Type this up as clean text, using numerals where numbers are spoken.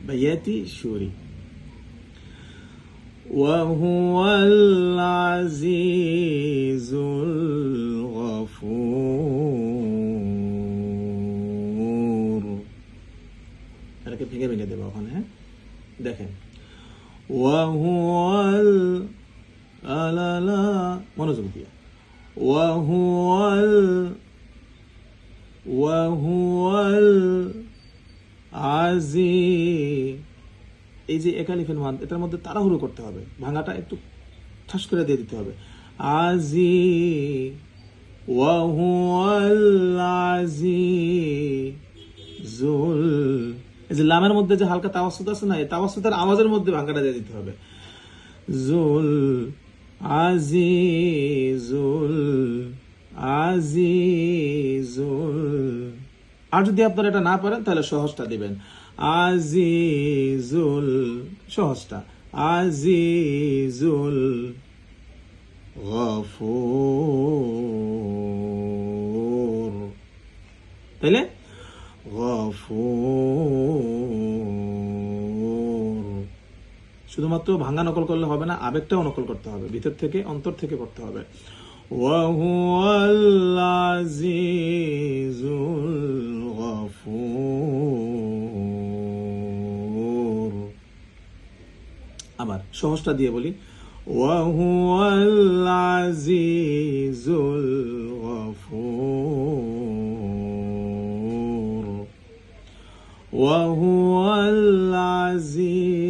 বাইয়াতি সুরি। ওয়াহুয়াল আজিজুল গফুর। এটাকে ভেঙে ভেঙে দেবো ওখানে। হ্যাঁ, দেখেন ওয়াহুয়াল আলালা, মনোযোগ দিয়ে ওয়াহুয়াল আজি, এই যে একালিফের মান, এটার মধ্যে তাড়াহুড়ো করতে হবে, ভাঙাটা একটু ঠাস করে দিয়ে দিতে হবে। আজি ওয়াহুয়াল আজিজুল, এই যে লামের মধ্যে যে হালকা তাওয়াসুদ আছে না, এই তাওয়াসুদের আওয়াজের মধ্যে ভাঙাটা দিয়ে দিতে হবে। জুল আজিজুল আজিজুল। আর যদি আপনারা এটা না পারেন তাহলে সহজটা দিবেন, আজিজুল, সহজটা আজিজুল গফুর। তাইলে গফুর। শুধুমাত্র ভাঙা নকল করলে হবে না, আবেগটাও নকল করতে হবে, ভিতর থেকে অন্তর থেকে করতে হবে। ওয়াহুয়াল আজিজুল গফুর। আবার সহজটা দিয়ে বলি, ওয়াহুয়াল আজিজুল গফুর। ওয়াহুয়াল আজিজ